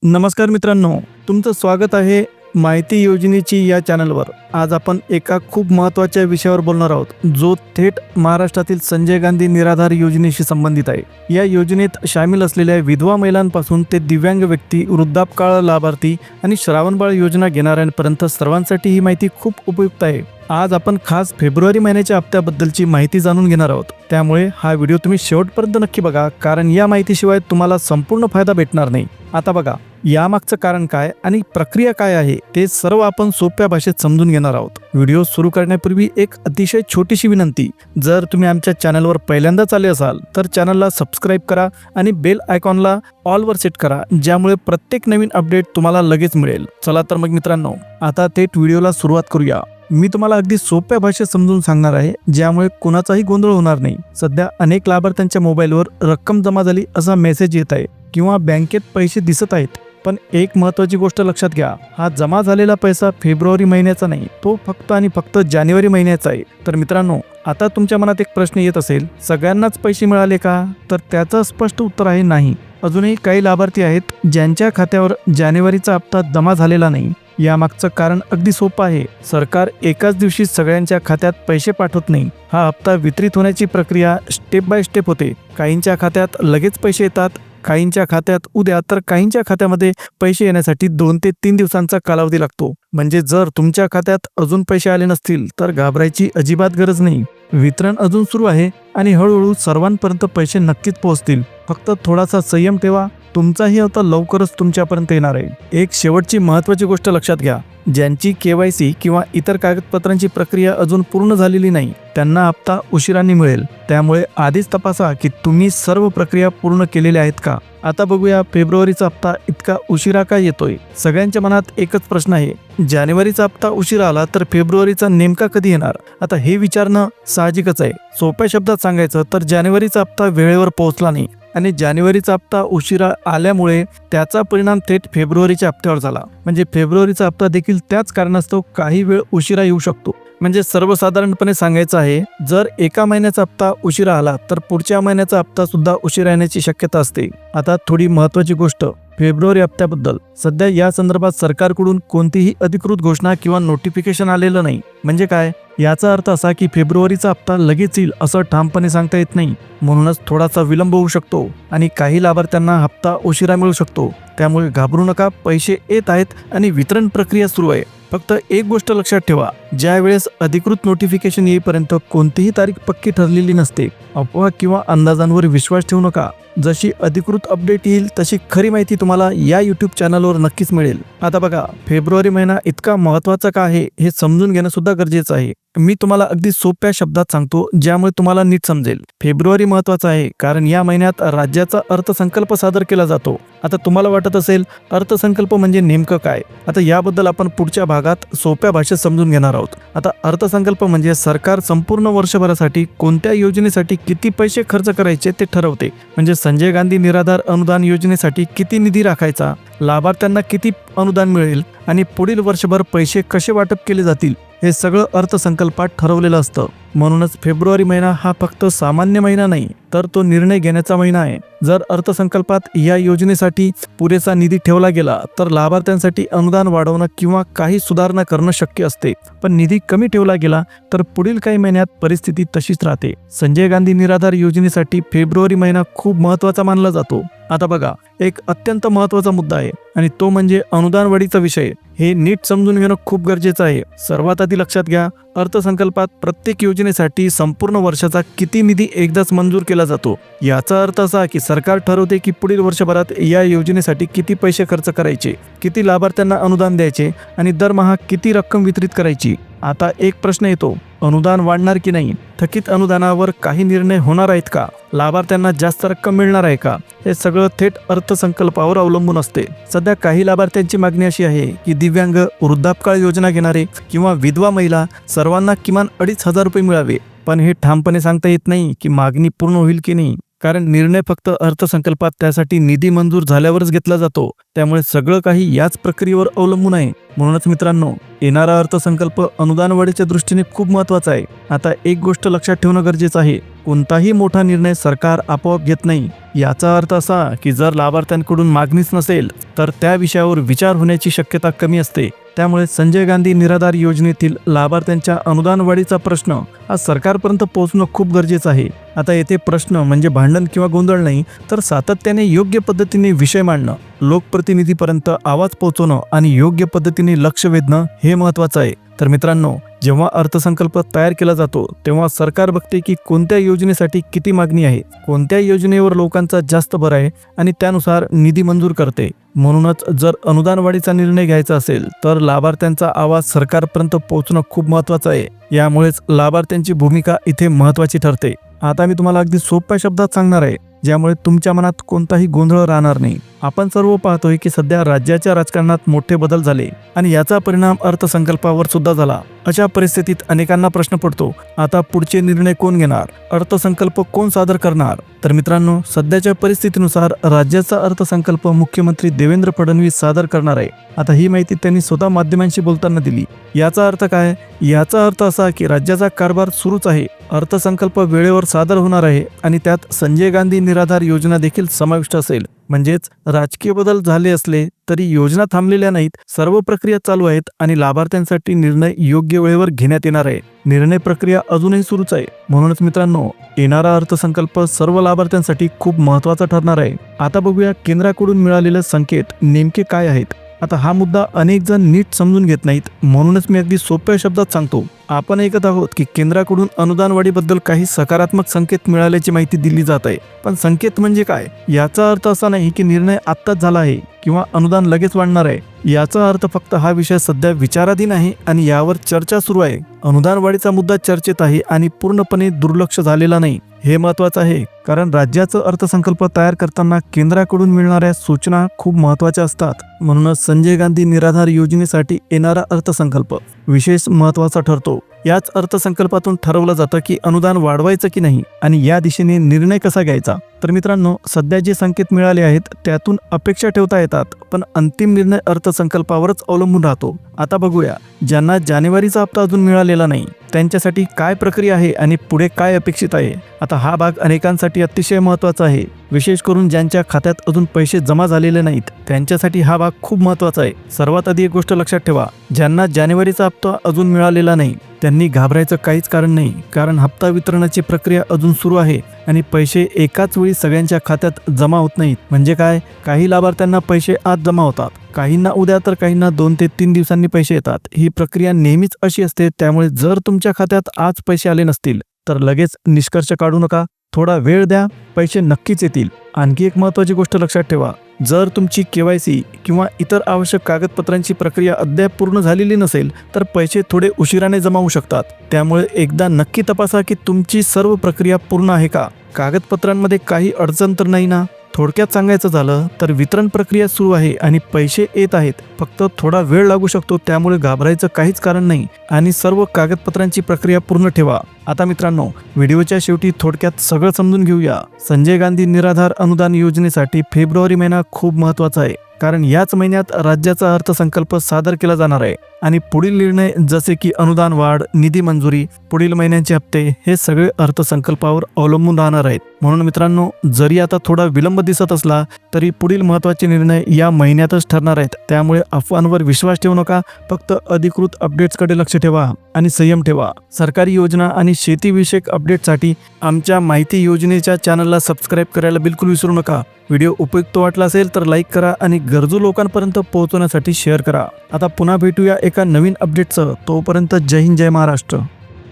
नमस्कार मित्रांनो, तुमचं स्वागत आहे माहिती योजनेची या चॅनलवर। आज आपण एका खूप महत्त्वाच्या विषयावर बोलणार आहोत, जो थेट महाराष्ट्रातील संजय गांधी निराधार योजनेशी संबंधित आहे। या योजनेत शामिल असलेल्या विधवा महिलांपासून ते दिव्यांग व्यक्ती, वृद्धापकाळ लाभार्थी आणि श्रावणबाळ योजना घेणाऱ्यांपर्यंत सर्वांसाठी ही माहिती खूप उपयुक्त आहे। आज आपण खास फेब्रुवारी महिन्याच्या हप्त्याबद्दलची माहिती जाणून घेणार आहोत, त्यामुळे हा व्हिडिओ तुम्ही शेवटपर्यंत नक्की बघा, कारण या माहितीशिवाय तुम्हाला संपूर्ण फायदा भेटणार नाही। आता बघा, यामागचं कारण काय आणि प्रक्रिया काय आहे ते सर्व आपण सोप्या भाषेत समजून घेणार आहोत। व्हिडिओ सुरू करण्यापूर्वी एक अतिशय छोटीशी विनंती, जर तुम्ही आमच्या चॅनलवर पहिल्यांदाच आले असाल तर चॅनलला सबस्क्राईब करा आणि बेल आयकॉनला ऑलवर सेट करा, ज्यामुळे प्रत्येक नवीन अपडेट तुम्हाला लगेच मिळेल। चला तर मग मित्रांनो, आता थेट व्हिडिओला सुरुवात करूया। मी तुम्हाला अगदी सोप्या भाषेत समजून सांगणार आहे, ज्यामुळे कोणाचाही गोंधळ होणार नाही। सध्या अनेक लाभार्थ्यांच्या मोबाईलवर रक्कम जमा झाली असा मेसेज येत आहे किंवा बँकेत पैसे दिसत आहेत, पण एक महत्त्वाची गोष्ट लक्षात घ्या, हा जमा झालेला पैसा फेब्रुवारी महिन्याचा नाही, तो फक्त आणि फक्त जानेवारी महिन्याचा आहे। तर मित्रांनो, आता तुमच्या मनात एक प्रश्न येत असेल, सगळ्यांनाच पैसे मिळाले का? तर त्याचं स्पष्ट उत्तर आहे नाही। अजूनही काही लाभार्थी आहेत ज्यांच्या खात्यावर जानेवारीचा हप्ता जमा झालेला नाही। यामागचं कारण अगदी सोपं आहे, सरकार एकाच दिवशी सगळ्यांच्या खात्यात पैसे पाठवत नाही। हा हप्ता वितरित होण्याची प्रक्रिया स्टेप बाय स्टेप होते। काहींच्या खात्यात लगेच पैसे येतात, काहींच्या खात्यात उद्या, तर काहींच्या खात्यामध्ये पैसे येण्यासाठी 2 ते 3 दिवसांचा कालावधी लागतो। म्हणजे जर तुमच्या खात्यात अजून पैसे आले नसतील तर घाबरायची अजिबात गरज नाही। वितरण अजून सुरू आहे आणि हळूहळू सर्वांपर्यंत पैसे नक्कीच पोहोचतील। फक्त थोडासा संयम ठेवा, तुमचाही हप्ता लवकरच तुमच्यापर्यंत येणार आहे। एक शेवटची महत्त्वाची गोष्ट लक्षात घ्या, ज्यांची KYC किंवा इतर कागदपत्रांची प्रक्रिया अजून पूर्ण झालेली नाही, त्यांना हप्ता उशिराने मिळेल। त्यामुळे आधीच तपासा की तुम्ही सर्व प्रक्रिया पूर्ण केलेल्या आहेत का। आता बघूया, फेब्रुवारीचा हप्ता इतका उशिरा का येतोय? सगळ्यांच्या मनात एकच प्रश्न आहे, जानेवारीचा हप्ता उशिरा आला तर फेब्रुवारीचा नेमका कधी येणार? आता हे विचारणं साहजिकच आहे। सोप्या शब्दात सांगायचं तर जानेवारीचा हप्ता वेळेवर पोहोचला नाही आणि जानेवारीचा हप्ता उशिरा आल्यामुळे त्याचा परिणाम थेट फेब्रुवारीच्या हप्त्यावर झाला। म्हणजे फेब्रुवारीचा हप्ता देखील त्याच कारणास्तव काही वेळ उशिरा येऊ शकतो। म्हणजे सर्वसाधारणपणे सांगायचं आहे, जर एका महिन्याचा हप्ता उशिरा आला तर पुढच्या महिन्याचा हप्ता सुद्धा उशिरा येण्याची शक्यता असते। आता थोडी महत्त्वाची गोष्ट फेब्रुवारी हप्त्याबद्दल, सध्या या संदर्भात सरकारकडून कोणतीही अधिकृत घोषणा किंवा नोटिफिकेशन आलेलं नाही। म्हणजे काय? याचा अर्थ असा की फेब्रुवारीचा हप्ता लगेच येईल असं ठामपणे सांगता येत नाही। म्हणूनच थोडासा विलंब होऊ शकतो आणि काही लाभार्थ्यांना हप्ता उशिरा मिळू शकतो। त्यामुळे घाबरू नका, पैसे येत आहेत आणि वितरण प्रक्रिया सुरू आहे। फक्त एक गोष्ट लक्षात ठेवा, ज्या वेळेस अधिकृत नोटिफिकेशन येईपर्यंत कोणतीही तारीख पक्की ठरलेली नसते। अफवा किंवा अंदाजांवर विश्वास ठेवू नका। जशी अधिकृत अपडेट येईल तशी खरी माहिती तुम्हाला या YouTube चॅनलवर नक्कीच मिळेल। आता बघा, फेब्रुवारी महिना इतका महत्त्वाचा का आहे हे समजून घेणं सुद्धा गरजेचं आहे। मी तुम्हाला अगदी सोप्या शब्दात सांगतो, ज्यामुळे तुम्हाला नीट समजेल। फेब्रुवारी महत्त्वाचा आहे कारण या महिन्यात राज्याचा अर्थसंकल्प सादर केला जातो। आता तुम्हाला वाटत असेल, अर्थसंकल्प म्हणजे नेमकं काय? आता याबद्दल आपण पुढच्या भागात सोप्या भाषेत समजून घेणार आहोत। आता अर्थसंकल्प म्हणजे सरकार संपूर्ण वर्षभरासाठी कोणत्या योजनेसाठी किती पैसे खर्च करायचे ते ठरवते। म्हणजे संजय गांधी निराधार अनुदान योजनेसाठी किती निधी राखायचा, लाभार्थ्यांना किती अनुदान मिळेल आणि पुढील वर्षभर पैसे कसे वाटप केले जातील, हे सगळं अर्थसंकल्पात ठरवलेलं असतं। म्हणूनच फेब्रुवारी महिना हा फक्त सामान्य महिना नाही, तर तो निर्णय घेण्याचा महिना आहे। जर अर्थसंकल्पात या योजनेसाठी पुरेसा निधी ठेवला गेला तर लाभार्थ्यांसाठी अनुदान वाढवणं किंवा काही सुधारणा करणं शक्य असते। पण निधी कमी ठेवला गेला तर पुढील काही महिन्यात परिस्थिती तशीच राहते। संजय गांधी निराधार योजनेसाठी फेब्रुवारी महिना खूप महत्त्वाचा मानला जातो। आता बघा, एक अत्यंत महत्त्वाचा मुद्दा आहे आणि तो म्हणजे अनुदान वाढीचा विषय। हे नीट समजून घेणं खूप गरजेचं आहे। सर्वात आधी लक्षात घ्या, अर्थसंकल्पात प्रत्येक योजनेसाठी संपूर्ण वर्षाचा किती निधी एकदाच मंजूर केला जातो। याचा अर्थ असा की सरकार ठरवते की पुढील वर्षभरात या योजनेसाठी किती पैसे खर्च करायचे, किती लाभार्थ्यांना अनुदान द्यायचे आणि दरमहा किती रक्कम वितरित करायची। आता एक प्रश्न येतो, अनुदान वाढणार की नाही? थकीत अनुदानावर काही निर्णय होणार आहेत का? लाभार्थ्यांना जास्त रक्कम मिळणार आहे का? हे सगळं थेट अर्थसंकल्पावर अवलंबून असते। सध्या काही लाभार्थ्यांची मागणी अशी आहे की दिव्यांग, वृद्धापकाळ योजना घेणारे किंवा विधवा महिला सर्वांना किमान 2,500 रुपये मिळावे। पण हे ठामपणे सांगता येत नाही की मागणी पूर्ण होईल की नाही, कारण निर्णय फक्त अर्थसंकल्पात त्यासाठी निधी मंजूर झाल्यावरच घेतला जातो। त्यामुळे सगळं काही याच प्रक्रियेवर अवलंबून आहे। म्हणूनच मित्रांनो, येणारा अर्थसंकल्प अनुदान वाढीच्या दृष्टीने खूप महत्त्वाचा आहे। आता एक गोष्ट लक्षात ठेवणं गरजेचं आहे, कोणताही मोठा निर्णय सरकार आपोआप घेत नाही। याचा अर्थ असा की जर लाभार्थ्यांकडून मागणीच नसेल तर त्या विषयावर विचार होण्याची शक्यता कमी असते. त्यामुळे संजय गांधी निराधार योजनेतील लाभार्थ्यांच्या अनुदान वाढीचा प्रश्न हा सरकारपर्यंत पोहोचणं खूप गरजेचं आहे. आता येथे प्रश्न म्हणजे भांडण किंवा गोंधळ नाही, तर सातत्याने योग्य पद्धतीने विषय मांडणं, लोकप्रतिनिधीपर्यंत आवाज पोहोचवणं आणि योग्य पद्धतीने लक्ष वेधणं हे महत्त्वाचं आहे. तर मित्रांनो, जेव्हा अर्थसंकल्प तयार केला जातो तेव्हा सरकार बघते की कोणत्या योजनेसाठी किती मागणी आहे, कोणत्या योजनेवर लोकांचा जास्त भर आहे आणि त्यानुसार निधी मंजूर करते. म्हणूनच जर अनुदान वाढीचा निर्णय घ्यायचा असेल तर लाभार्थ्यांचा आवाज सरकारपर्यंत पोहोचणं खूप महत्त्वाचं आहे. यामुळेच लाभार्थ्यांची भूमिका इथे महत्त्वाची ठरते. आता मी तुम्हाला अगदी सोप्या शब्दात सांगणार आहे, ज्यामुळे तुमच्या मनात कोणताही गोंधळ राहणार नाही. आपण सर्व पाहतोय की सध्या राज्याच्या राजकारणात मोठे बदल झाले आणि याचा परिणाम अर्थसंकल्पावर सुद्धा झाला. अशा परिस्थितीत अनेकांना प्रश्न पडतो, आता पुढचे निर्णय कोण घेणार, अर्थसंकल्प कोण सादर करणार? तर मित्रांनो, सध्याच्या परिस्थितीनुसार राज्याचा अर्थसंकल्प मुख्यमंत्री देवेंद्र फडणवीस सादर करणार आहे. आता ही माहिती त्यांनी स्वतः माध्यमांशी बोलताना दिली. याचा अर्थ काय? याचा अर्थ असा की राज्याचा कारभार सुरूच आहे, अर्थसंकल्प वेळेवर सादर होणार आहे आणि त्यात संजय गांधी निराधार योजना देखील समाविष्ट असेल. म्हणजेच राजकीय बदल झाले असले तरी योजना थांबलेल्या नाहीत, सर्व प्रक्रिया चालू आहेत आणि लाभार्थ्यांसाठी निर्णय योग्य वेळेवर घेण्यात येणार आहे. निर्णय प्रक्रिया अजूनही सुरूच आहे. म्हणूनच मित्रांनो, येणारा अर्थसंकल्प सर्व लाभार्थ्यांसाठी खूप महत्त्वाचा ठरणार आहे. आता बघूया केंद्राकडून मिळालेले संकेत नेमके काय आहेत. आता हा मुद्दा अनेक जण नीट समजून घेत नाहीत, म्हणूनच मी अगदी सोप्या शब्दात सांगतो. आपण ऐकत आहोत की केंद्राकडून अनुदान वाढीबद्दल काही सकारात्मक संकेत मिळाल्याची माहिती दिली जात आहे. पण संकेत म्हणजे काय? याचा अर्थ असा नाही की निर्णय आत्ताच झाला आहे किंवा अनुदान लगेच वाढणार आहे. याचा अर्थ फक्त हा विषय सध्या विचाराधीन आहे आणि यावर चर्चा सुरू आहे. अनुदान वाढीचा मुद्दा चर्चेत आहे आणि पूर्णपणे दुर्लक्ष झालेला नाही. हे महत्त्वाचं आहे, कारण राज्याचा अर्थसंकल्प तयार करताना केंद्राकडून मिळणाऱ्या सूचना खूप महत्त्वाच्या असतात. म्हणूनच संजय गांधी निराधार योजनेसाठी येणारा अर्थसंकल्प विशेष महत्त्वाचा ठरतो. याच अर्थसंकल्पातून ठरवलं जातं की अनुदान वाढवायचं की नाही आणि या दिशेने निर्णय कसा घ्यायचा. तर मित्रांनो, सध्या जे संकेत मिळाले आहेत त्यातून अपेक्षा ठेवता येतात, पण अंतिम निर्णय अर्थसंकल्पावरच अवलंबून राहतो. आता बघूया, ज्यांना जानेवारीचा हप्ता अजून मिळालेला नाही त्यांच्यासाठी काय प्रक्रिया आहे आणि पुढे काय अपेक्षित आहे. आता हा भाग अनेकांसाठी अतिशय महत्त्वाचा आहे, विशेष करून ज्यांच्या खात्यात अजून पैसे जमा झालेले नाहीत त्यांच्यासाठी हा भाग खूप महत्त्वाचा आहे. सर्वात आधी एक गोष्ट लक्षात ठेवा, ज्यांना जानेवारीचा हप्ता अजून मिळालेला नाही त्यांनी घाबरायचं काहीच कारण नाही, कारण हप्ता वितरणाची प्रक्रिया अजून सुरू आहे आणि पैसे एकाच वेळी सगळ्यांच्या खात्यात जमा होत नाहीत. म्हणजे काय, काही लाभार्थ्यांना पैसे आज जमा होतात, काहींना उद्या तर काहींना 2 ते 3 दिवसांनी पैसे येतात. ही प्रक्रिया नेहमीच अशी असते. त्यामुळे जर तुमच्या खात्यात आज पैसे आले नसतील तर लगेच निष्कर्ष काढू नका, थोडा वेळ द्या, पैसे नक्कीच येतील. आणखी एक महत्त्वाची गोष्ट लक्षात ठेवा, जर तुमची KYC किंवा इतर आवश्यक कागदपत्रांची प्रक्रिया अद्याप पूर्ण झालेली नसेल तर पैसे थोडे उशिराने जमा होऊ शकतात. त्यामुळे एकदा नक्की तपासा की तुमची सर्व प्रक्रिया पूर्ण आहे का, कागदपत्रांमध्ये काही अडचण तर नाही ना. थोडक्यात सांगायचं झालं तर वितरण प्रक्रिया सुरू आहे आणि पैसे येत आहेत, फक्त थोडा वेळ लागू शकतो. त्यामुळे घाबरायचं काहीच कारण नाही आणि सर्व कागदपत्रांची प्रक्रिया पूर्ण ठेवा. आता मित्रांनो, व्हिडिओच्या शेवटी थोडक्यात सगळं समजून घेऊया. संजय गांधी निराधार अनुदान योजनेसाठी फेब्रुवारी महिना खूप महत्त्वाचा आहे, कारण याच महिन्यात राज्याचा अर्थसंकल्प सादर केला जाणार आहे आणि पुढील निर्णय जसे की अनुदान वाढ, निधी मंजुरी, पुढील महिन्यांचे हप्ते हे सगळे अर्थसंकल्पावर अवलंबून राहणार आहेत. म्हणून मित्रांनो, जरी आता थोडा विलंब दिसत असला तरी पुढील महत्त्वाचे निर्णय या महिन्यातच ठरणार आहेत. त्यामुळे अफवांवर विश्वास ठेवू नका, फक्त अधिकृत अपडेट्सकडे लक्ष ठेवा आणि संयम ठेवा. सरकारी योजना आणि शेतीविषयक अपडेटसाठी आमच्या माहिती योजनेच्या चॅनलला सबस्क्राईब करायला बिलकुल विसरू नका. व्हिडिओ उपयुक्त वाटला असेल तर लाईक करा आणि गरजू लोकांपर्यंत पोहोचवण्यासाठी शेअर करा. आता पुन्हा भेटूया एका नवीन अपडेटसह. तोपर्यंत जय हिंद, जय महाराष्ट्र.